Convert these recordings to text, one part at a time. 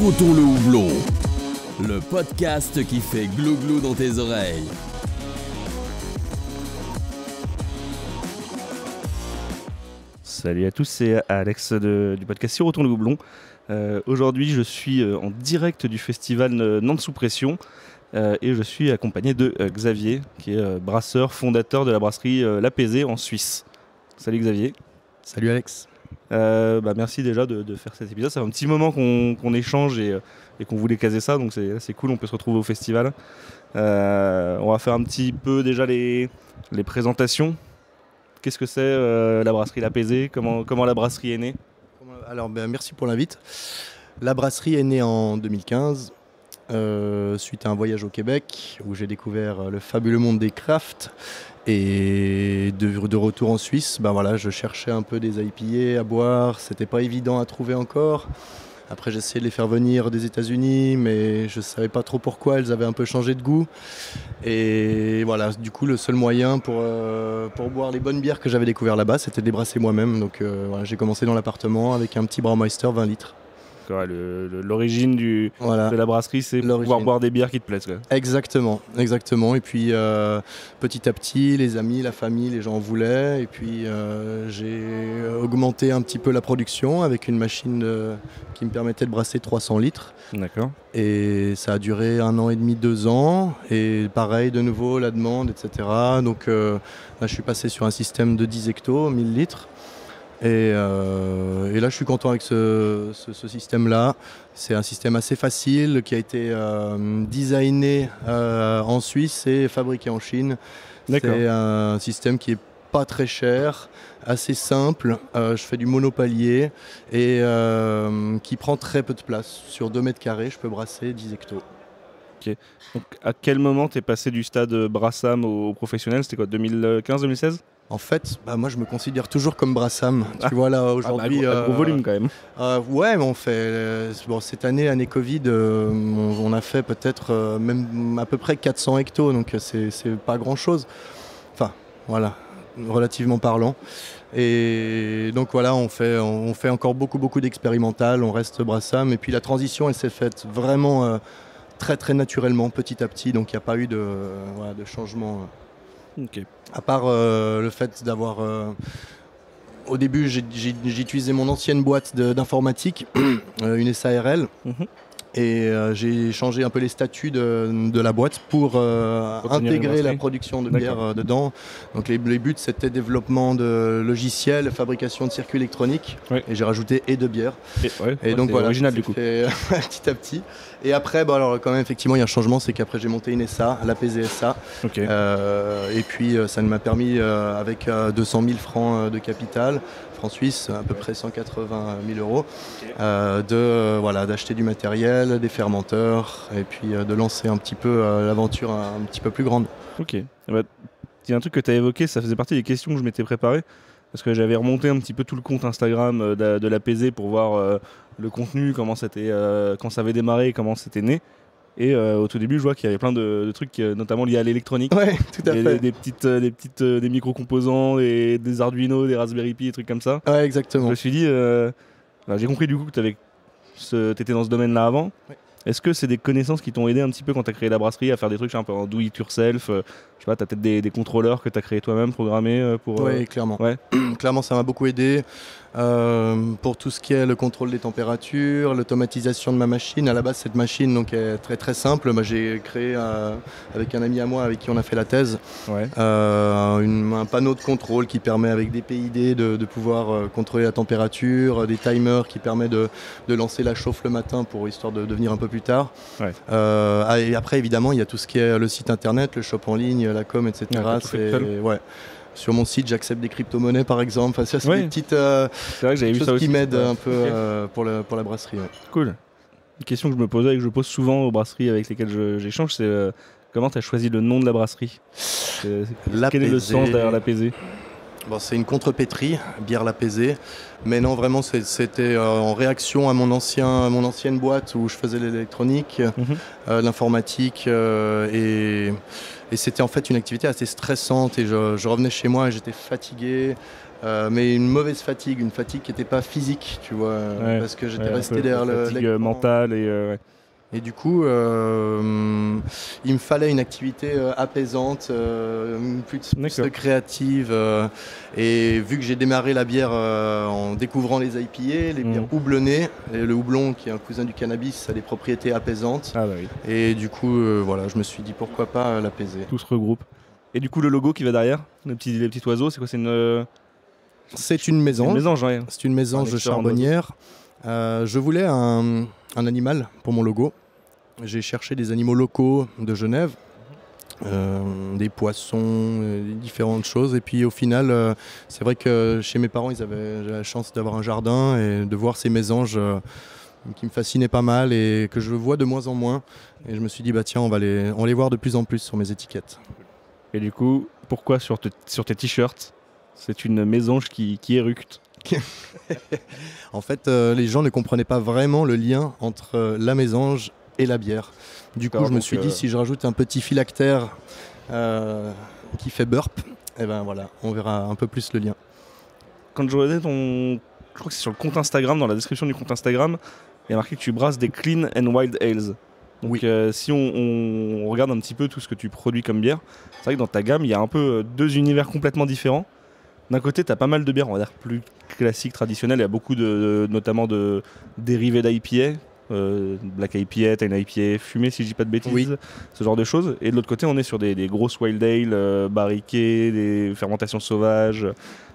Sirotons le houblon, le podcast qui fait glou-glou dans tes oreilles. Salut à tous, c'est Alex du podcast Sirotons le houblon. Aujourd'hui, je suis en direct du festival Nantes sous pression et je suis accompagné de Xavier, qui est brasseur, fondateur de la brasserie L'Apaisé en Suisse. Salut Xavier. Salut Alex. Merci déjà de faire cet épisode. Ça fait un petit moment qu'on échange et qu'on voulait caser ça, donc c'est cool, on peut se retrouver au festival. On va faire un petit peu déjà les présentations. Qu'est-ce que c'est la brasserie L'Apaisé ? Comment la brasserie est née ? Alors merci pour l'invite. La brasserie est née en 2015 suite à un voyage au Québec où j'ai découvert le fabuleux monde des crafts. Et de retour en Suisse, je cherchais un peu des IPA à boire, c'était pas évident à trouver encore. Après j'ai essayé de les faire venir des États-Unis, mais je savais pas trop pourquoi, elles avaient un peu changé de goût. Et voilà, du coup le seul moyen pour boire les bonnes bières que j'avais découvert là-bas, c'était de les brasser moi-même. Donc j'ai commencé dans l'appartement avec un petit Braumeister 20 litres. L'origine de la brasserie, c'est pouvoir boire des bières qui te plaisent. Quoi. Exactement. Et puis petit à petit, les amis, la famille, les gens en voulaient. Et puis j'ai augmenté un petit peu la production avec une machine qui me permettait de brasser 300 litres. D'accord. Et ça a duré 1 an et demi, 2 ans. Et pareil, de nouveau, la demande, etc. Donc là, je suis passé sur un système de 10 hectos, 1000 litres. Et là, je suis content avec ce système-là. C'est un système assez facile qui a été designé en Suisse et fabriqué en Chine. D'accord. C'est un système qui est pas très cher, assez simple. Je fais du monopalier et qui prend très peu de place. Sur 2 mètres carrés, je peux brasser 10 hectos. Ok. Donc, à quel moment tu es passé du stade Brassam au professionnel ? C'était quoi, 2015-2016 ? En fait, moi je me considère toujours comme Brassam. Tu vois là aujourd'hui. Gros volume quand même. Ouais, mais on fait. Cette année Covid, on a fait peut-être même à peu près 400 hectos, donc c'est pas grand chose. Enfin, voilà, relativement parlant. Et donc voilà, on fait encore beaucoup d'expérimental, on reste Brassam. Et puis la transition, elle s'est faite vraiment très très naturellement, petit à petit, donc il n'y a pas eu de changement. Ok. À part le fait d'avoir... au début, j'ai utilisé mon ancienne boîte d'informatique, une SARL, et j'ai changé un peu les statuts de la boîte pour intégrer la production de bière dedans. Donc les buts, c'était développement de logiciels, fabrication de circuits électroniques, et j'ai rajouté et de bière. Et donc voilà, original du coup. Fait, petit à petit. Et après, alors quand même, effectivement, il y a un changement, c'est qu'après j'ai monté une SA, l'Apaisé SA. Okay. Et puis ça m'a permis, avec 200 000 francs de capital, francs suisses, à peu près 180 000 euros, d'acheter du matériel, des fermenteurs, et puis de lancer un petit peu l'aventure un petit peu plus grande. Ok. Il y a un truc que tu as évoqué, ça faisait partie des questions que je m'étais préparé. Parce que j'avais remonté un petit peu tout le compte Instagram de l'Apaisé pour voir le contenu, comment c'était, quand ça avait démarré et comment c'était né. Et au tout début, je vois qu'il y avait plein de trucs, notamment liés à l'électronique. Ouais, tout à fait. Des micro-composants, des Arduino, des Raspberry Pi, des trucs comme ça. Ouais, exactement. Je me suis dit, j'ai compris du coup que t'étais dans ce domaine-là avant. Ouais. Est-ce que c'est des connaissances qui t'ont aidé un petit peu quand tu as créé la brasserie à faire des trucs un peu en do it yourself ? Je sais pas, tu as peut-être des contrôleurs que tu as créés toi-même, programmés pour... Oui, clairement. Ouais. Clairement, ça m'a beaucoup aidé pour tout ce qui est le contrôle des températures, l'automatisation de ma machine. À la base, cette machine donc, est très très simple. J'ai créé avec un ami à moi avec qui on a fait la thèse un panneau de contrôle qui permet avec des PID de pouvoir contrôler la température, des timers qui permettent de lancer la chauffe le matin pour histoire de venir un peu plus tard. Ouais. Et après, évidemment, il y a tout ce qui est le site internet, le shop en ligne, la com, etc. Sur mon site, j'accepte des crypto-monnaies par exemple. Enfin, c'est des petites choses qui m'aident un peu pour la brasserie. Ouais. Cool. Une question que je me posais et que je pose souvent aux brasseries avec lesquelles j'échange, c'est comment tu as choisi le nom de la brasserie ? Quel est le sens derrière l'Apaisé ? C'est une contrepétrie, bière L'Apaisé. Mais non, vraiment, c'était en réaction à mon ancienne boîte où je faisais l'électronique, l'informatique et c'était en fait une activité assez stressante et je revenais chez moi et j'étais fatigué. mais une mauvaise fatigue, une fatigue qui n'était pas physique, tu vois, parce que j'étais resté derrière l'écran mentale et et du coup, il me fallait une activité apaisante, plus créative. Et vu que j'ai démarré la bière en découvrant les IPA, les bières houblonnées, et le houblon qui est un cousin du cannabis, ça a des propriétés apaisantes. Ah bah oui. Et du coup, voilà, je me suis dit pourquoi pas l'apaiser. Tout se regroupe. Et du coup, le logo qui va derrière, les petits oiseaux, c'est quoi? C'est une mésange, ouais. C'est une mésange charbonnière. Je voulais un animal pour mon logo. J'ai cherché des animaux locaux de Genève, des poissons, différentes choses. Et puis au final, c'est vrai que chez mes parents, j'avais la chance d'avoir un jardin et de voir ces mésanges qui me fascinaient pas mal et que je vois de moins en moins. Et je me suis dit, bah tiens, on va les voir de plus en plus sur mes étiquettes. Et du coup, pourquoi sur tes t-shirts, c'est une mésange qui éructe? En fait, les gens ne comprenaient pas vraiment le lien entre la mésange et la bière. Du coup, je me suis dit, si je rajoute un petit phylactère qui fait burp, et ben voilà, on verra un peu plus le lien. Quand je regardais je crois que c'est sur le compte Instagram, dans la description du compte Instagram, il y a marqué que tu brasses des clean and wild ales. Donc si on regarde un petit peu tout ce que tu produis comme bière, c'est vrai que dans ta gamme, il y a un peu deux univers complètement différents. D'un côté, tu as pas mal de bières, on va dire, plus classiques, traditionnelles. Il y a beaucoup notamment de dérivés d'IPA. Black IPA, t'as une IPA fumée si je dis pas de bêtises, ce genre de choses. Et de l'autre côté, on est sur des grosses wild ale barriquées, des fermentations sauvages.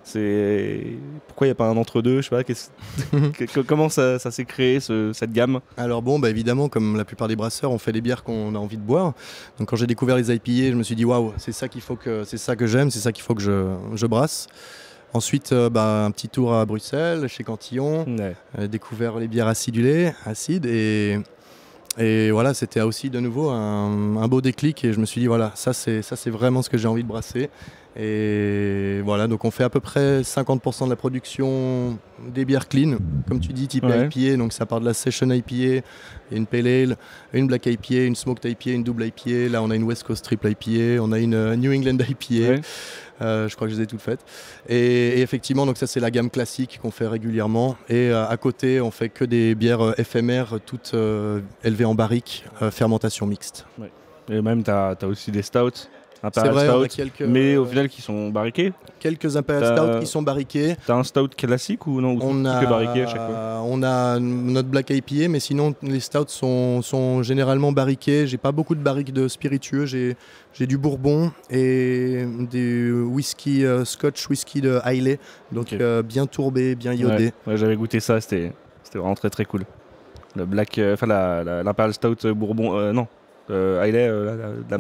Pourquoi il n'y a pas un entre-deux? Je sais pas, comment ça s'est créé cette gamme? Alors bon, évidemment, comme la plupart des brasseurs, on fait les bières qu'on a envie de boire. Donc quand j'ai découvert les IPA, je me suis dit waouh, c'est ça que j'aime, c'est ça qu'il faut que je brasse. Ensuite, un petit tour à Bruxelles, chez Cantillon, découvert les bières acidulées, acides, et voilà, c'était aussi de nouveau un beau déclic, et je me suis dit voilà, ça c'est vraiment ce que j'ai envie de brasser. Et voilà, donc on fait à peu près 50% de la production des bières clean, comme tu dis, type IPA, donc ça part de la Session IPA, une Pale Ale, une Black IPA, une Smoked IPA, une Double IPA, là on a une West Coast Triple IPA, on a une New England IPA. Je crois que je les ai toutes faites. Et effectivement, donc ça c'est la gamme classique qu'on fait régulièrement. Et à côté, on fait que des bières éphémères, toutes élevées en barrique, fermentation mixte. Ouais. Et même, tu as aussi des stouts. C'est vrai, Stout, mais au final qui sont barriqués. Quelques Imperial Stout qui sont barriqués. T'as un stout classique ou non? On a barriqué à chaque fois. On a notre Black IPA, mais sinon les stouts sont généralement barriqués. J'ai pas beaucoup de barriques de spiritueux. J'ai du bourbon et des whisky Scotch whisky de Islay, donc bien tourbé, bien iodé. Ouais, j'avais goûté ça, c'était vraiment très très cool. Le Black, l'Imperial Stout bourbon, non. Islay, la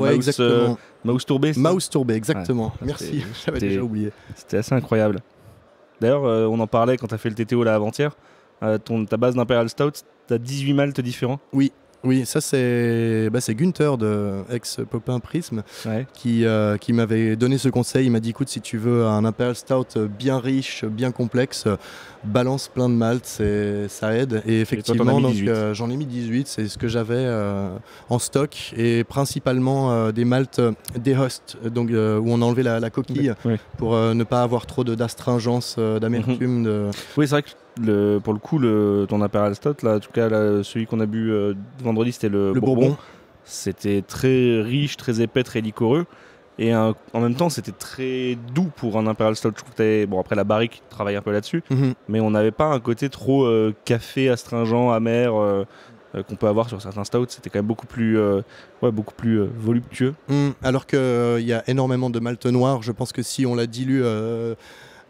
mouse tourbée. Mouse tourbée, exactement. Merci, j'avais déjà oublié. C'était assez incroyable. D'ailleurs, on en parlait quand tu as fait le TTO là avant-hier. Ta base d'Imperial Stout, tu as 18 maltes différents. Oui, ça c'est Gunther de ex-Popin Prism qui m'avait donné ce conseil. Il m'a dit écoute, si tu veux un Imperial Stout bien riche, bien complexe, balance plein de maltes, ça aide. Et effectivement, j'en ai mis 18, c'est ce que j'avais en stock, et principalement des maltes dehust, donc où on a enlevé la coquille pour ne pas avoir trop d'astringence, d'amertume. Oui, c'est vrai que pour le coup, ton Imperial Stout, là, en tout cas celui qu'on a bu vendredi, c'était le Bourbon. C'était très riche, très épais, très liquoreux. Et en même temps, c'était très doux pour un Imperial Stout. Je trouve bon, après, la barrique travaille un peu là-dessus, mais on n'avait pas un côté trop café, astringent, amer qu'on peut avoir sur certains stouts. C'était quand même beaucoup plus voluptueux. Alors qu'il y a énormément de malt noir. Je pense que si on la dilue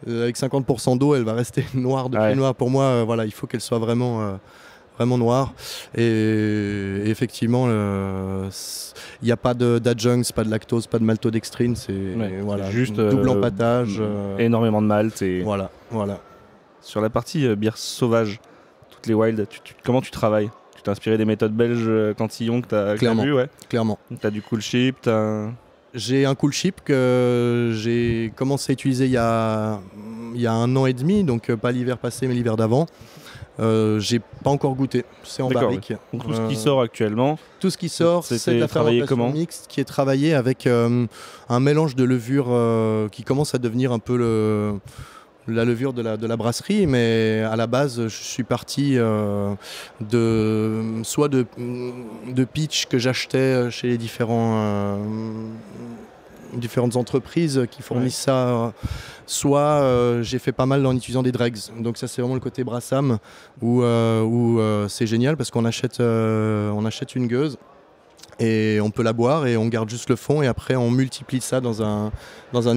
avec 50% d'eau, elle va rester noire de plus noire. Pour moi, il faut qu'elle soit vraiment noire. Et effectivement, il n'y a pas d'adjuncts, pas de lactose, pas de maltodextrine. C'est juste double empâtage. Énormément de malt. Voilà. Sur la partie bière sauvage, toutes les wild, comment tu travailles? Tu t'es inspiré des méthodes belges Cantillon que tu as vues? Clairement. Tu as du cool ship, J'ai un cool ship que j'ai commencé à utiliser il y a 1 an et demi, donc pas l'hiver passé mais l'hiver d'avant. J'ai pas encore goûté, c'est en barrique. Donc tout ce qui sort actuellement, tout ce qui sort, c'est de la fermentation mixte qui est travaillée avec un mélange de levures qui commence à devenir un peu la levure de la brasserie, mais à la base, je suis parti soit de pitch que j'achetais chez les différentes entreprises qui fournissent ça, soit j'ai fait pas mal en utilisant des dregs. Donc ça, c'est vraiment le côté Brassam où c'est génial parce qu'on achète une gueuse et on peut la boire et on garde juste le fond et après on multiplie ça dans un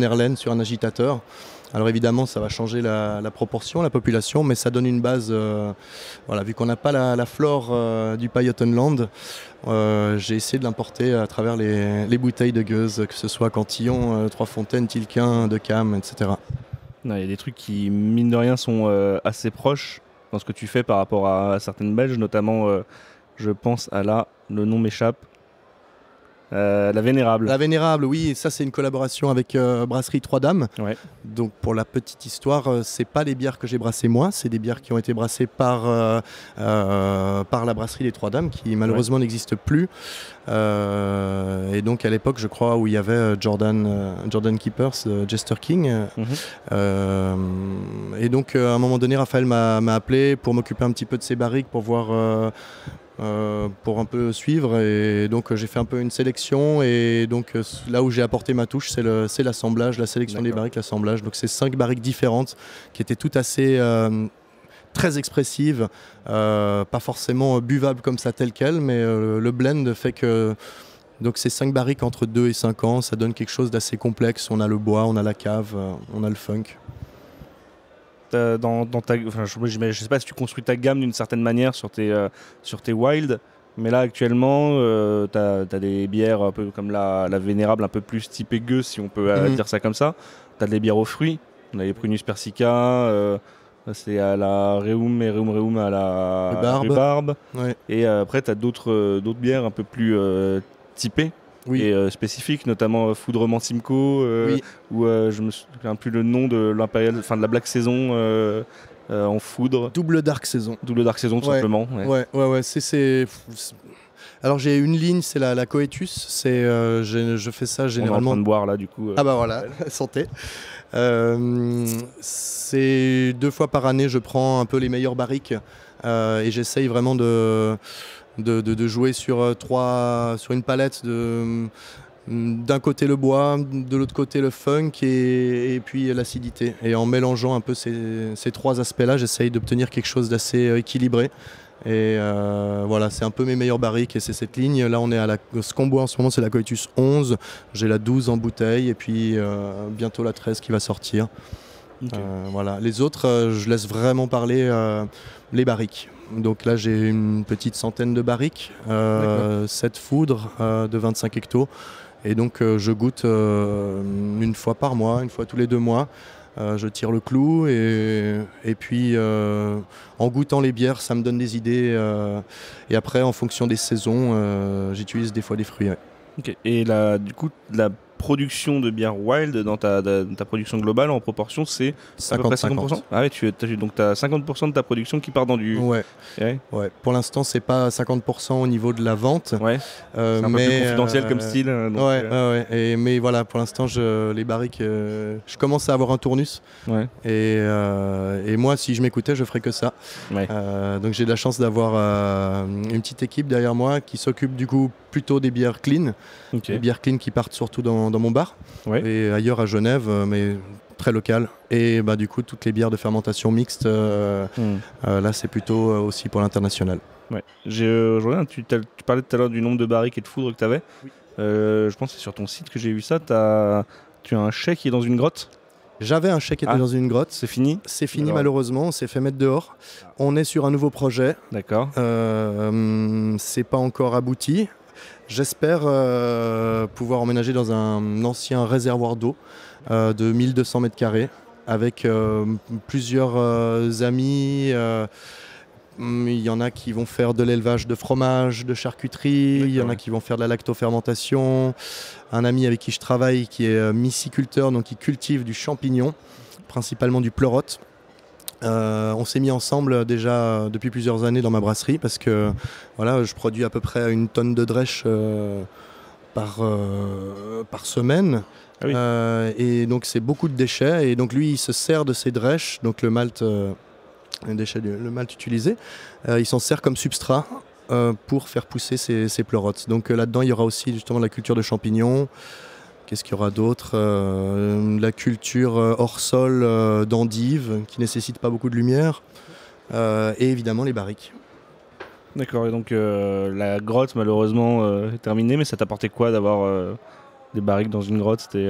airline sur un agitateur. Alors évidemment, ça va changer la proportion, la population, mais ça donne une base. Voilà, vu qu'on n'a pas la flore du Pajottenland, j'ai essayé de l'importer à travers les bouteilles de gueuse, que ce soit Cantillon, Trois Fontaines, Tilquin, De Cam, etc. Il y a des trucs qui, mine de rien, sont assez proches dans ce que tu fais par rapport à certaines belges, notamment, je pense à le nom m'échappe, la Vénérable. La Vénérable, oui, et ça c'est une collaboration avec Brasserie Trois Dames. Ouais. Donc pour la petite histoire, c'est pas les bières que j'ai brassées moi, c'est des bières qui ont été brassées par la Brasserie des Trois Dames, qui malheureusement n'existe plus. Et donc à l'époque, je crois, où il y avait Jordan Keepers, Jester King. Et donc à un moment donné, Raphaël m'a appelé pour m'occuper un petit peu de ses barriques, pour voir... pour un peu suivre, et donc j'ai fait un peu une sélection, et donc là où j'ai apporté ma touche, c'est l'assemblage, la sélection des barriques, l'assemblage. Donc c'est 5 barriques différentes qui étaient toutes assez très expressives, pas forcément buvables comme ça tel quel, mais le blend fait que donc ces 5 barriques entre 2 et 5 ans, ça donne quelque chose d'assez complexe. On a le bois, on a la cave, on a le funk. Je sais pas si tu construis ta gamme d'une certaine manière sur tes wild, mais là actuellement t'as des bières un peu comme la Vénérable, un peu plus typée gueuse, si on peut dire ça comme ça. T'as des bières aux fruits, on a les Prunus Persica, c'est à la Reum et Reum à la rhubarbe. Ouais. Et après t'as d'autres bières un peu plus typées. Oui. Et spécifique, notamment Foudrement Simcoe, où je me souviens plus le nom de l'impérial, enfin de la Black Saison en foudre. Double Dark Saison. Double Dark Saison, tout simplement. Ouais. Alors j'ai une ligne, c'est la Coetus. Je fais ça généralement. On est en train de boire là, du coup. Ah bah voilà, santé. C'est 2 fois par année, je prends un peu les meilleures barriques et j'essaye vraiment de jouer sur une palette d'un côté le bois, de l'autre côté le funk et puis l'acidité. Et en mélangeant un peu ces 3 aspects-là, j'essaye d'obtenir quelque chose d'assez équilibré. Et voilà, c'est un peu mes meilleures barriques et c'est cette ligne. Là, on est ce qu'on boit en ce moment, c'est la Coetus 11. J'ai la 12 en bouteille et puis bientôt la 13 qui va sortir. Okay. Voilà. Les autres, je laisse vraiment parler les barriques. Donc là, j'ai une petite centaine de barriques, 7 foudres de 25 hectos. Et donc, je goûte une fois par mois, une fois tous les 2 mois. Je tire le clou et puis en goûtant les bières, ça me donne des idées. Et après, en fonction des saisons, j'utilise des fois des fruits. Ouais. Okay. Et du coup, la production de bière wild dans ta production globale en proportion, c'est 50%. Ah ouais, donc tu as 50% de ta production qui part dans du... Ouais. Pour l'instant, c'est pas 50% au niveau de la vente. Ouais. C'est un peu plus confidentiel comme style. Donc, mais voilà, pour l'instant, les barriques, je commence à avoir un tournus. Ouais. Et moi, si je m'écoutais, je ferais que ça. Ouais. Donc j'ai de la chance d'avoir une petite équipe derrière moi qui s'occupe du coup plutôt des bières clean. Okay. Les bières clean qui partent surtout dans mon bar et ailleurs à Genève, mais très local. Et du coup, toutes les bières de fermentation mixte, là, c'est plutôt aussi pour l'international. Ouais. Tu parlais tout à l'heure du nombre de barriques et de foudres que tu avais. Oui. Je pense que c'est sur ton site que j'ai vu ça. Tu as un chai qui est dans une grotte. J'avais un chai qui était dans une grotte. C'est fini ? C'est fini, malheureusement. On s'est fait mettre dehors. On est sur un nouveau projet. D'accord. C'est pas encore abouti. J'espère pouvoir emménager dans un ancien réservoir d'eau de 1200 mètres carrés avec plusieurs amis. Il y en a qui vont faire de l'élevage de fromage, de charcuterie. Il y en a qui vont faire de la lactofermentation. Un ami avec qui je travaille qui est myciculteur, donc qui cultive du champignon, principalement du pleurote. On s'est mis ensemble déjà depuis plusieurs années dans ma brasserie parce que voilà, je produis à peu près 1 tonne de drèche par semaine. Ah oui. Et donc c'est beaucoup de déchets. Et donc lui, il se sert de ces drèches, donc le malt, le malt utilisé, il s'en sert comme substrat pour faire pousser ces pleurotes. Donc là-dedans, il y aura aussi justement la culture de champignons. Qu'est-ce qu'il y aura d'autre? La culture hors sol d'endives, qui ne nécessite pas beaucoup de lumière. Et évidemment les barriques. D'accord, et donc la grotte malheureusement est terminée, mais ça t'apportait quoi d'avoir des barriques dans une grotte? C'était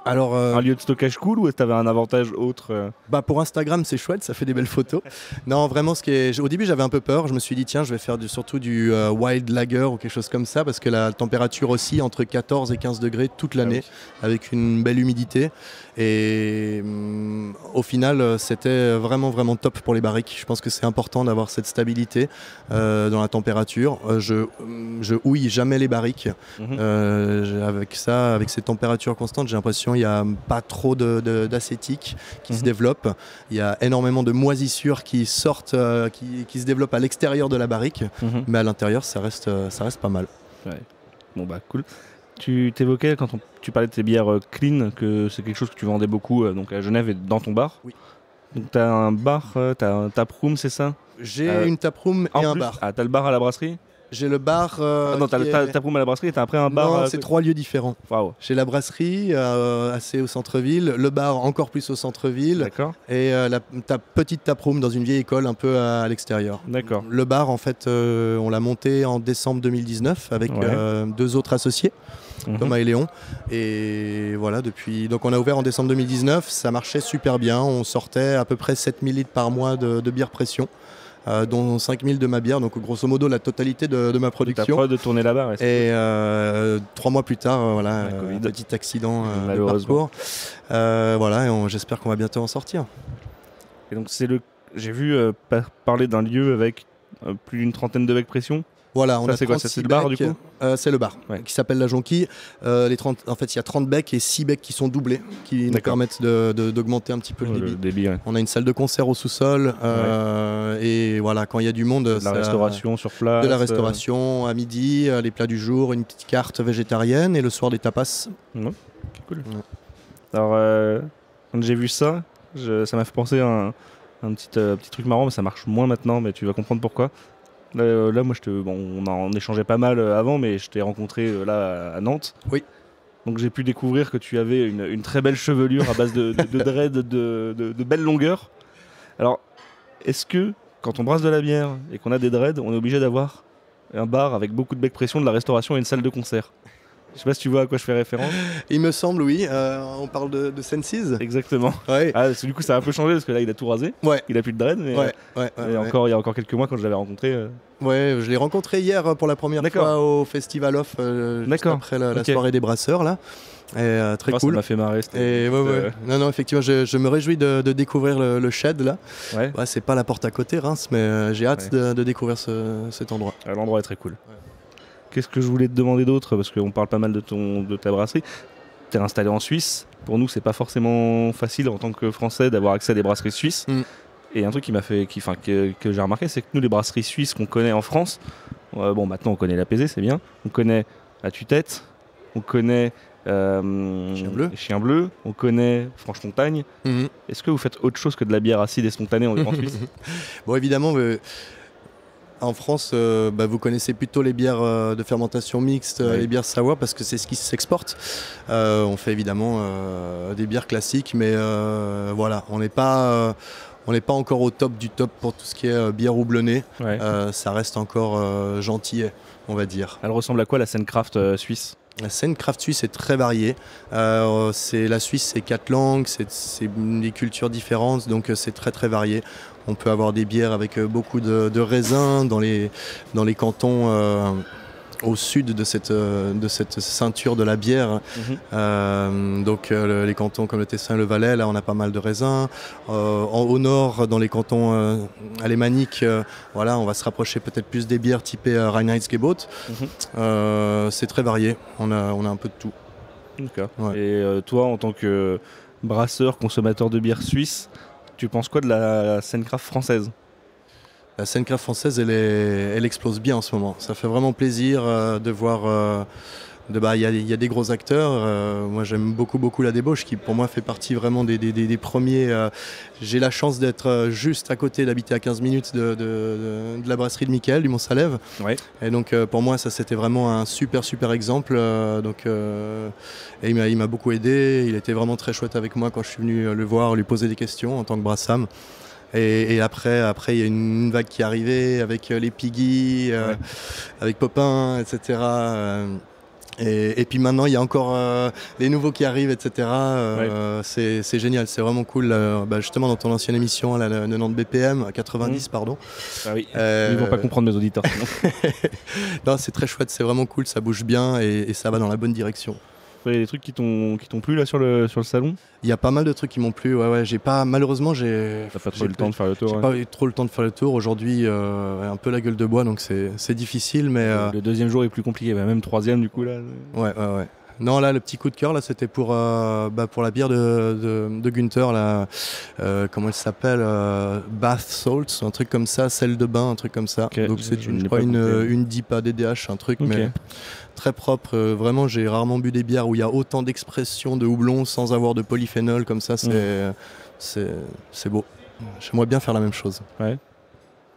Alors, un lieu de stockage cool ou est-ce que t'avais un avantage autre pour Instagram, c'est chouette, ça fait des belles photos. Non, vraiment, au début, j'avais un peu peur. Je me suis dit, tiens, je vais faire surtout du wild lager ou quelque chose comme ça, parce que la température aussi entre 14 et 15 degrés toute l'année, avec une belle humidité. Et au final, c'était vraiment, vraiment top pour les barriques. Je pense que c'est important d'avoir cette stabilité dans la température. Je houille jamais les barriques. Avec ça, avec ces températures constantes, j'ai l'impression qu'il n'y a pas trop d'acétique qui se développe. Il y a énormément de moisissures qui sortent, qui se développent à l'extérieur de la barrique, mais à l'intérieur, ça reste pas mal. Ouais. Bon bah cool. Tu t'évoquais quand tu parlais de tes bières clean que c'est quelque chose que tu vendais beaucoup donc à Genève et dans ton bar. Oui. Donc t'as un bar, t'as un taproom, c'est ça? J'ai une taproom et un bar. Ah, t'as le bar à la brasserie? J'ai le bar. Non, t'as le taproom à la brasserie et t'as après un bar. Non, c'est 3 lieux différents. Waouh. J'ai la brasserie assez au centre-ville, le bar encore plus au centre-ville. D'accord. Et ta petite taproom dans une vieille école un peu à l'extérieur. D'accord. Le bar, en fait, on l'a monté en décembre 2019 avec 2 autres associés, Thomas et Léon. Et voilà, depuis. Donc on a ouvert en décembre 2019, ça marchait super bien. On sortait à peu près 7000 litres par mois de bière pression. Dont 5000 de ma bière, donc grosso modo la totalité de ma production. Ta prod de tourner là-bas. Et 3 mois plus tard, voilà, un petit accident de parcours. Voilà, et j'espère qu'on va bientôt en sortir. Et donc j'ai vu parler d'un lieu avec plus d'une trentaine de becs pression. Voilà, on a c'est quoi? C'est le bar du coup? C'est le bar qui s'appelle la Jonquille. En fait, il y a 30 becs et 6 becs qui sont doublés, qui nous permettent d'augmenter un petit peu le débit. On a une salle de concert au sous-sol et voilà, quand il y a du monde, de la restauration sur place. De la restauration à midi, les plats du jour, une petite carte végétarienne et le soir des tapas. Cool. Alors, quand j'ai vu ça, ça m'a fait penser à un petit truc marrant, mais ça marche moins maintenant, mais tu vas comprendre pourquoi. Là, moi, on en échangeait pas mal avant, mais je t'ai rencontré là à Nantes. Oui. Donc j'ai pu découvrir que tu avais une très belle chevelure à base de dread de belle longueur. Alors, est-ce que quand on brasse de la bière et qu'on a des dreads, on est obligé d'avoir un bar avec beaucoup de bec pression, de la restauration et une salle de concert? Je sais pas si tu vois à quoi je fais référence. Il me semble, oui. On parle de Senses. Exactement. Ouais. Du coup, ça a un peu changé parce que là, il a tout rasé. Ouais. Il a plus de dread. Mais il y a encore quelques mois quand je l'avais rencontré. Ouais, je l'ai rencontré hier pour la première fois au Festival Off, juste après la soirée des brasseurs là. Et, très cool. Ça m'a fait marrer. Non, effectivement, je me réjouis de découvrir le shed là. Ouais, c'est pas la porte à côté, Reims, mais j'ai hâte de découvrir cet endroit. L'endroit est très cool. Ouais. Qu'est-ce que je voulais te demander d'autre? Parce qu'on parle pas mal de ta brasserie. Tu es installé en Suisse. Pour nous, c'est pas forcément facile en tant que Français d'avoir accès à des brasseries suisses. Et un truc qui m'a fait, que j'ai remarqué, c'est que nous, les brasseries suisses qu'on connaît en France, maintenant on connaît l'APZ, c'est bien. On connaît la Tue-Tête, on connaît Chien Bleu, on connaît Franche-Montagne. Est-ce que vous faites autre chose que de la bière acide et spontanée en Suisse? Bon, évidemment. En France, vous connaissez plutôt les bières de fermentation mixte, les bières sour, parce que c'est ce qui s'exporte. On fait évidemment des bières classiques, mais voilà, on n'est pas encore au top du top pour tout ce qui est bière houblonnée. Ça reste encore gentillet, on va dire. Elle ressemble à quoi la scène craft suisse? La scène craft suisse est très variée. La Suisse, c'est 4 langues, c'est des cultures différentes, donc c'est très très varié. On peut avoir des bières avec beaucoup de raisins dans les cantons au sud de cette ceinture de la bière. Donc les cantons comme le Tessin et le Valais, là on a pas mal de raisins. Au nord, dans les cantons alémaniques, on va se rapprocher peut-être plus des bières typées Reinheitsgebot. C'est très varié, on a un peu de tout. D'accord. Et toi, en tant que brasseur, consommateur de bière suisse, tu penses quoi de la scène craft française? La scène craft française, elle explose bien en ce moment. Ça fait vraiment plaisir de voir Il y a des gros acteurs. Moi, j'aime beaucoup la débauche, qui pour moi fait partie vraiment des premiers. J'ai la chance d'être juste à côté, d'habiter à 15 minutes de la brasserie de Mickaël, du Mont-Salève. Ouais. Et donc, pour moi, ça c'était vraiment un super exemple. Et il m'a beaucoup aidé. Il était vraiment très chouette avec moi quand je suis venu le voir, lui poser des questions en tant que brassam. Et après, il y a une vague qui est arrivée avec les Piggy, avec Popin, etc. Et puis maintenant, il y a encore les nouveaux qui arrivent, etc. C'est génial, c'est vraiment cool. Justement, dans ton ancienne émission, là, le 90 BPM, 90, pardon. Ah oui, ils vont pas comprendre mes auditeurs. Non, c'est très chouette, c'est vraiment cool, ça bouge bien et ça va dans la bonne direction. Il y a des trucs qui t'ont plu là sur le salon? Il y a pas mal de trucs qui m'ont plu. Malheureusement, t'as pas trop eu le temps de faire le tour. J'ai pas eu trop le temps de faire le tour. Aujourd'hui, un peu la gueule de bois, donc c'est difficile. Mais le deuxième jour est plus compliqué, même troisième du coup là. Ouais. Non, là, le petit coup de cœur, là, c'était pour la bière de Günther, là, comment elle s'appelle, Bath Salts, un truc comme ça, sel de bain, un truc comme ça. Okay. Donc c'est une DIPA DDH, un truc, mais très propre. Vraiment, j'ai rarement bu des bières où il y a autant d'expression de houblon sans avoir de polyphénol comme ça. C'est beau. J'aimerais bien faire la même chose. Ouais.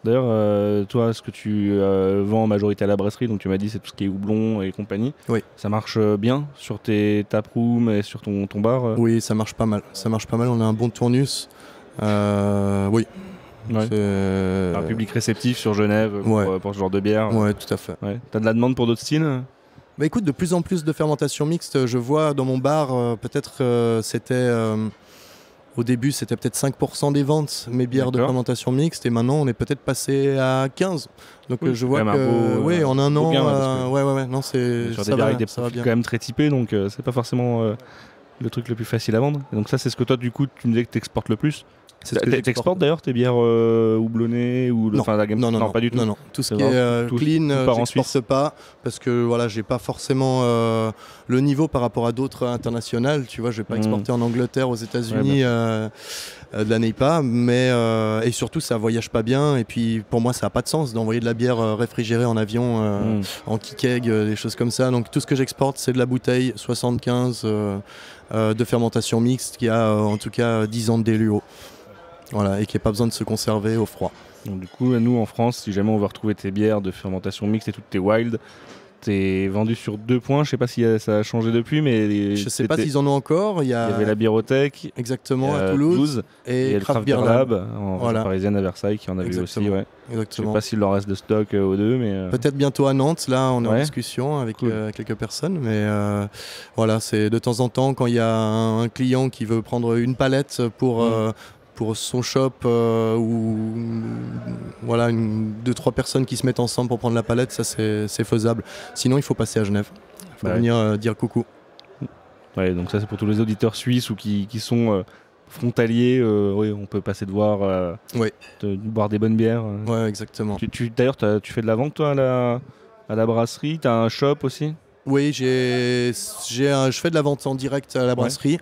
D'ailleurs, toi, ce que tu vends en majorité à la brasserie, donc tu m'as dit c'est tout ce qui est houblon et compagnie. Oui. Ça marche bien sur tes taprooms et sur ton bar Oui, ça marche pas mal. On a un bon tournus. Oui. Ouais. Un public réceptif sur Genève pour ce genre de bière. Ouais, tout à fait. Ouais. T'as de la demande pour d'autres styles? Écoute, de plus en plus de fermentation mixte. Je vois dans mon bar, peut-être c'était... Au début, c'était peut-être 5% des ventes, mes bières de fermentation mixte, et maintenant, on est peut-être passé à 15%. Donc, je vois que, en un an, non, c'est sur des bières avec des profils quand même très typés, donc c'est pas forcément le truc le plus facile à vendre. Et donc ça, c'est ce que toi, du coup, tu me disais que tu exportes le plus. T'exportes d'ailleurs tes bières houblonnées ou non, la gamme? Non, pas du tout. Non. Tout ce qui est clean, j'exporte pas parce que voilà, j'ai pas forcément le niveau par rapport à d'autres internationales. Tu vois, je vais pas exporter en Angleterre, aux États-Unis de la NEIPA, mais et surtout ça voyage pas bien. Et puis pour moi, ça a pas de sens d'envoyer de la bière réfrigérée en avion, en keg, des choses comme ça. Donc tout ce que j'exporte, c'est de la bouteille 75 de fermentation mixte qui a en tout cas 10 ans de DLUO. Voilà, et qui n'a pas besoin de se conserver au froid. Donc, du coup, nous en France, si jamais on veut retrouver tes bières de fermentation mixte et toutes tes wild, t'es vendu sur 2 points. Je sais pas si ça a changé depuis, mais je sais pas s'ils en ont encore. Il y avait la Birothèque, exactement, à Toulouse, et le Craft Beer Lab en région parisienne à Versailles qui en avait aussi. Ouais. Exactement. Je sais pas s'il leur reste de stock aux deux, mais peut-être bientôt à Nantes. Là, on est en discussion avec quelques personnes, mais voilà, c'est de temps en temps quand il y a un client qui veut prendre une palette pour son shop ou voilà 2-3 personnes qui se mettent ensemble pour prendre la palette, ça c'est faisable. Sinon il faut passer à Genève, il faut venir dire coucou. Ouais, donc ça c'est pour tous les auditeurs suisses ou qui sont frontaliers, on peut passer de voir de boire des bonnes bières. Ouais, exactement. D'ailleurs tu fais de la vente toi à la brasserie, tu as un shop aussi? Oui, je fais de la vente en direct à la brasserie.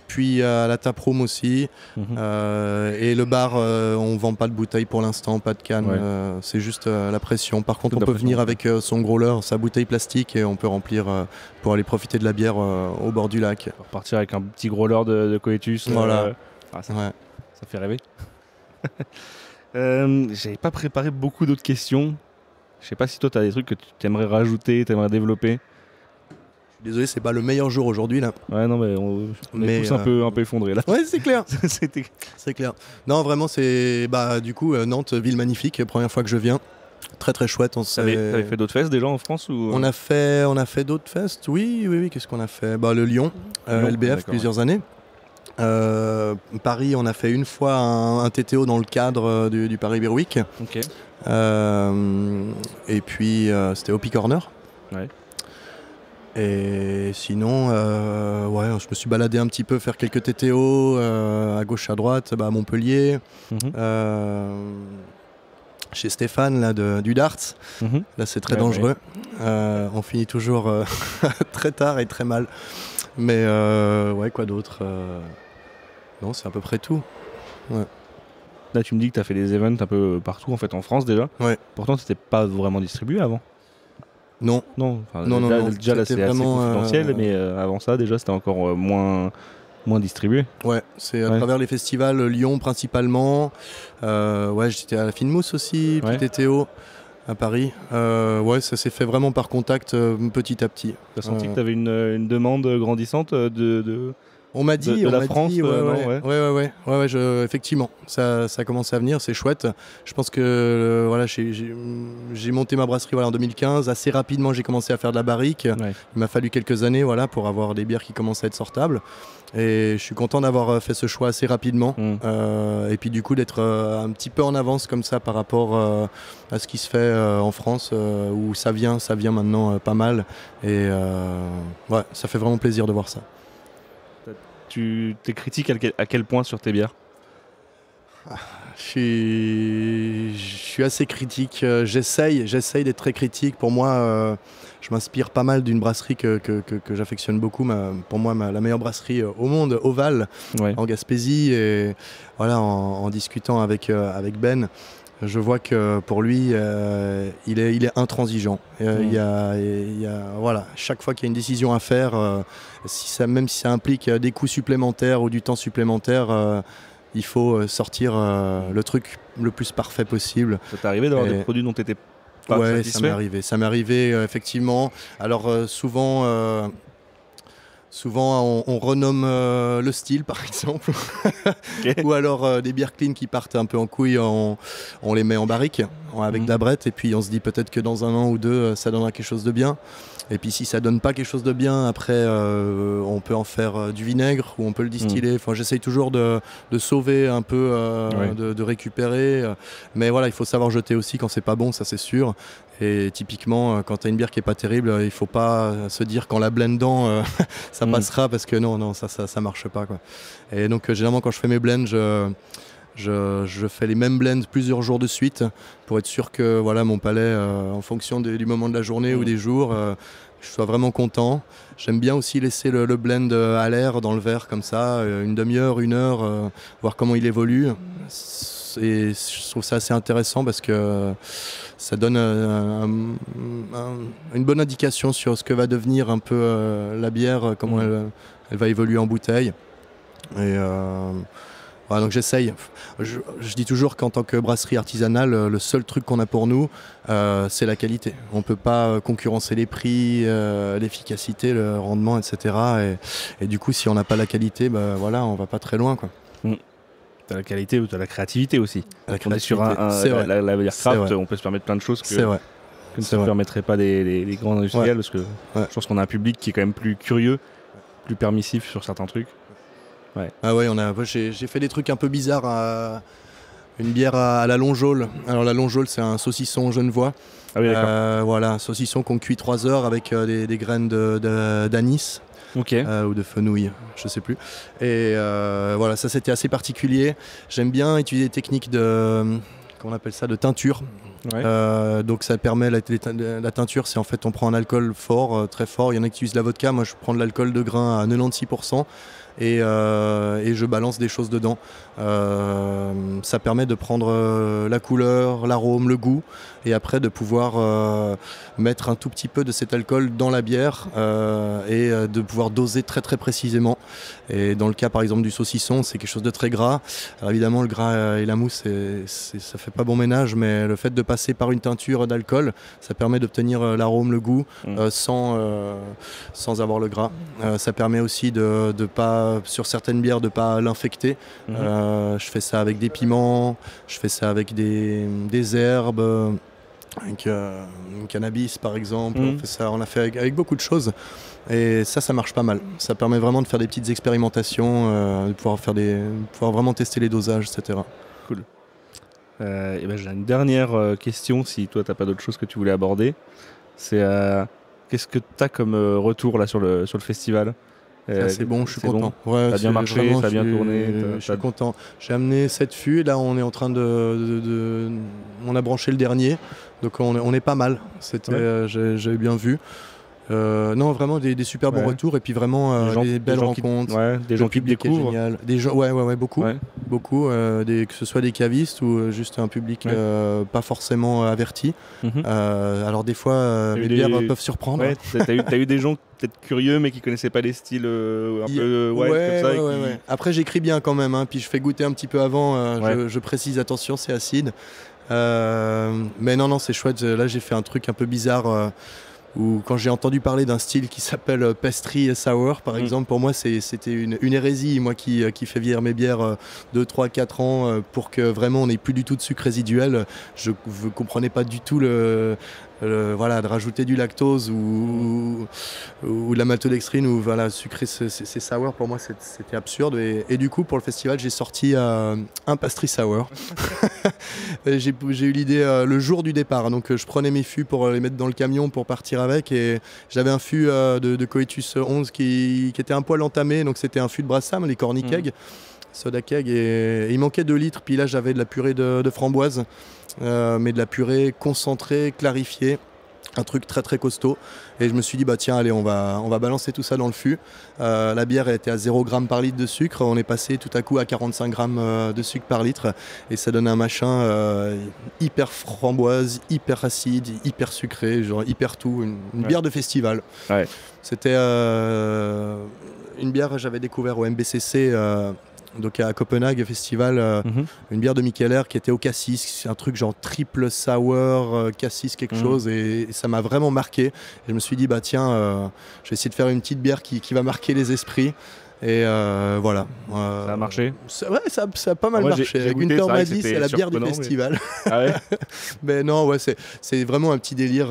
Puis à la taproom aussi. Et le bar, on vend pas de bouteilles pour l'instant, pas de canne, c'est juste la pression. Par contre, on peut venir avec son growler, sa bouteille plastique, et on peut remplir pour aller profiter de la bière au bord du lac. On va partir avec un petit growler de Coetus. Voilà. Ça fait rêver. J'avais pas préparé beaucoup d'autres questions. Je sais pas si toi tu as des trucs que tu aimerais rajouter, tu aimerais développer. Désolé, c'est pas le meilleur jour aujourd'hui là. Ouais, non, mais on est tous un peu effondrés là. Ouais, c'est clair. C'est clair. Non, vraiment, c'est du coup Nantes, ville magnifique. Première fois que je viens. Très très chouette. T'avais fait d'autres fests déjà en France ou... On a fait d'autres fests. Oui. Qu'est-ce qu'on a fait? Le Lyon, LBF plusieurs années. Paris, on a fait une fois un TTO dans le cadre du Paris Beer Week. Okay. Et puis c'était Hoppy Corner. Ouais. Et sinon, je me suis baladé un petit peu faire quelques TTO à gauche à droite, à Montpellier, chez Stéphane là, du Darts. Là c'est très dangereux. On finit toujours très tard et très mal. Mais quoi d'autre non, c'est à peu près tout. Ouais. Là, tu me dis que tu as fait des events un peu partout en fait en France déjà. Ouais. Pourtant, tu n'étais pas vraiment distribué avant. Non. Non, Non. déjà là c'est C'était assez vraiment, confidentiel, mais avant ça déjà c'était encore moins distribué. Ouais, c'est à Ouais. travers les festivals Lyon principalement. Ouais, j'étais à la Finmousse aussi, Ouais. PTTO à Paris. Ouais, ça s'est fait vraiment par contact petit à petit. Tu as senti que tu avais une demande grandissante On m'a dit, la France, non, ouais. Ouais, effectivement, ça commence à venir, c'est chouette. Je pense que voilà, j'ai monté ma brasserie en 2015. Assez rapidement, j'ai commencé à faire de la barrique. Ouais. Il m'a fallu quelques années pour avoir des bières qui commencent à être sortables. Et je suis content d'avoir fait ce choix assez rapidement. Et puis du coup d'être un petit peu en avance comme ça par rapport à ce qui se fait en France, où ça vient maintenant pas mal. Et ouais, ça fait vraiment plaisir de voir ça. Tu t'es critique à quel point sur tes bières? Je suis assez critique. J'essaye d'être très critique. Pour moi, je m'inspire pas mal d'une brasserie que j'affectionne beaucoup. Pour moi, la meilleure brasserie au monde, Oval, Ouais. en Gaspésie. Et voilà, en discutant avec Ben, je vois que pour lui, il est intransigeant. Voilà, chaque fois qu'il y a une décision à faire, même si ça implique des coûts supplémentaires ou du temps supplémentaire, il faut sortir le truc le plus parfait possible. Ça t'est arrivé d'avoir des produits dont tu n'étais pas satisfait? Ça m'est arrivé effectivement. Alors souvent on renomme le style par exemple. Okay. Ou alors des bières clean qui partent un peu en couille, on les met en barrique avec de la brette, et puis on se dit peut-être que dans un an ou deux ça donnera quelque chose de bien. Et puis si ça donne pas quelque chose de bien, après on peut en faire du vinaigre ou on peut le distiller. Enfin, j'essaye toujours de sauver un peu, de récupérer. Mais voilà, il faut savoir jeter aussi quand c'est pas bon, ça c'est sûr. Et typiquement, quand tu as une bière qui est pas terrible, il faut pas se dire qu'en la blendant ça passera, parce que non, ça marche pas, quoi. Et donc généralement quand je fais mes blends, je fais les mêmes blends plusieurs jours de suite pour être sûr que voilà, mon palais, en fonction du moment de la journée ou des jours, je sois vraiment content. J'aime bien aussi laisser le blend à l'air dans le verre comme ça, une demi-heure, une heure, voir comment il évolue. Et je trouve ça assez intéressant parce que ça donne une bonne indication sur ce que va devenir un peu la bière, comment elle va évoluer en bouteille. Et voilà, donc j'essaye. Je dis toujours qu'en tant que brasserie artisanale, le seul truc qu'on a pour nous, c'est la qualité. On ne peut pas concurrencer les prix, l'efficacité, le rendement, etc. Et du coup, si on n'a pas la qualité, voilà, on ne va pas très loin, quoi. T'as la qualité ou t'as la créativité aussi. La on est sur la bière craft, on peut se permettre plein de choses que ne se permettraient pas les grands industriels, parce que je pense qu'on a un public qui est quand même plus curieux, plus permissif sur certains trucs. Ouais. Ah ouais, j'ai fait des trucs un peu bizarres. Une bière à la Longeaule. Alors la Longeaule, c'est un saucisson genevois. Ah oui, d'accord. Voilà, un saucisson qu'on cuit 3 heures avec des graines d'anis. Okay. Ou de fenouil, je sais plus. Et voilà, ça c'était assez particulier. J'aime bien utiliser des techniques qu'on appelle ça de teinture. Ouais. Donc ça permet, la teinture, c'est en fait on prend un alcool fort, très fort. Il y en a qui utilisent de la vodka, moi je prends de l'alcool de grain à 96%. Et je balance des choses dedans. Ça permet de prendre la couleur, l'arôme, le goût, et après de pouvoir mettre un tout petit peu de cet alcool dans la bière et de pouvoir doser très très précisément. Et dans le cas par exemple du saucisson, c'est quelque chose de très gras. Alors évidemment, le gras et la mousse, ça fait pas bon ménage, mais le fait de passer par une teinture d'alcool, ça permet d'obtenir l'arôme, le goût sans avoir le gras. Ça permet aussi de pas, sur certaines bières, de ne pas l'infecter. Je fais ça avec des piments, je fais ça avec des herbes, avec cannabis par exemple. On a fait avec beaucoup de choses. Et ça marche pas mal. Ça permet vraiment de faire des petites expérimentations, de pouvoir vraiment tester les dosages, etc. Cool. Et ben, j'ai une dernière question, si toi t'as pas d'autre chose que tu voulais aborder. C'est qu'est-ce que tu as comme retour là sur le festival? C'est bon, je suis content. Bon. Ouais, ça a bien marché, ça a bien tourné. Je suis content. J'ai amené 7 fûts et là on est en train on a branché le dernier, donc on est pas mal. J'avais bien vu. Non, vraiment des super bons Ouais. retours et puis vraiment des belles rencontres. Des gens qui te public est découvrent. génial. Des gens, ouais, beaucoup. Ouais. Beaucoup, que ce soit des cavistes ou juste un public pas forcément averti. Mhm. Alors des fois, T'as eu mes des- bières peuvent surprendre. Ouais, t'as eu des gens peut-être curieux mais qui connaissaient pas les styles un peu wild Ouais, comme ça. ouais, et qui- ouais. Après, j'écris bien quand même, hein, puis je fais goûter un petit peu avant. Ouais. Je précise, attention, c'est acide. Mais non, c'est chouette. Là, j'ai fait un truc un peu bizarre. Où quand j'ai entendu parler d'un style qui s'appelle pastry sour, par exemple, pour moi c'était une hérésie, moi qui fais vieillir mes bières 2, 3, 4 ans pour que vraiment on n'ait plus du tout de sucre résiduel. Je ne comprenais pas du tout voilà, de rajouter du lactose ou de la maltodextrine ou voilà, sucrer ces sour, pour moi c'était absurde. Et du coup, pour le festival, j'ai sorti un pastry sour. J'ai eu l'idée le jour du départ, donc je prenais mes fûts pour les mettre dans le camion pour partir avec, et j'avais un fût de Coetus 11 qui était un poil entamé, donc c'était un fût de Brassam, les corny keg, soda keg, et il manquait 2 litres, puis là j'avais de la purée de framboise, mais de la purée concentrée, clarifiée, un truc très très costaud, et je me suis dit bah tiens allez on va balancer tout ça dans le fût. La bière était à 0 g par litre de sucre, on est passé tout à coup à 45 g de sucre par litre, et ça donne un machin hyper framboise, hyper acide, hyper sucré, genre hyper tout, une bière de festival. Ouais. C'était une bière que j'avais découvert au MBCC, donc à Copenhague Festival, une bière de Mikkeller qui était au cassis, un truc genre triple sour, cassis quelque chose, et ça m'a vraiment marqué. Et je me suis dit bah tiens, je vais essayer de faire une petite bière qui va marquer les esprits. Et voilà. Ça a marché. Ça a pas mal Moi, marché. j'ai goûté, Gunther c'est vrai m'a que dit c'était c'est la bière du surprenant, festival. Ah ouais. Mais non, ouais, c'est vraiment un petit délire,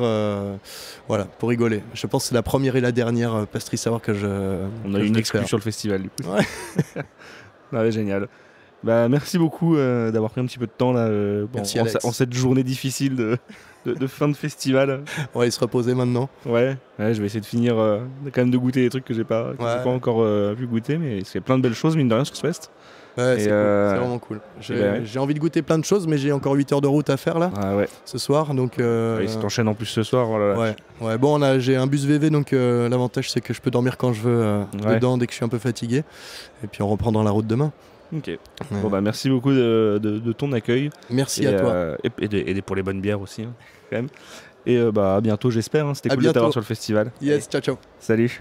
voilà, pour rigoler. Je pense que c'est la première et la dernière pastry sour que On a eu une exclue sur le festival du coup. Ouais. Ah ouais, génial. Bah, merci beaucoup d'avoir pris un petit peu de temps là, Merci, Alex. en cette journée difficile de fin de festival. On va aller se reposer maintenant. Ouais, je vais essayer de finir quand même de goûter des trucs que j'ai pas encore pu goûter, mais c'est plein de belles choses mine de rien sur ce fest. Ouais, Et c'est cool. C'est vraiment cool. J'ai envie de goûter plein de choses, mais j'ai encore 8 heures de route à faire là, Ah ouais. ce soir. Donc, Et ça t'enchaîne en plus ce soir. Voilà. ouais. Bon, j'ai un bus VV, donc l'avantage c'est que je peux dormir quand je veux dedans dès que je suis un peu fatigué. Et puis on reprendra la route demain. Ok. Ouais. Bon bah merci beaucoup de ton accueil. Merci à toi. Et pour les bonnes bières aussi, hein, quand même. Et bah à bientôt j'espère. Hein. C'était À cool de bientôt. t'avoir sur le festival. Yes, ciao ciao. Salut.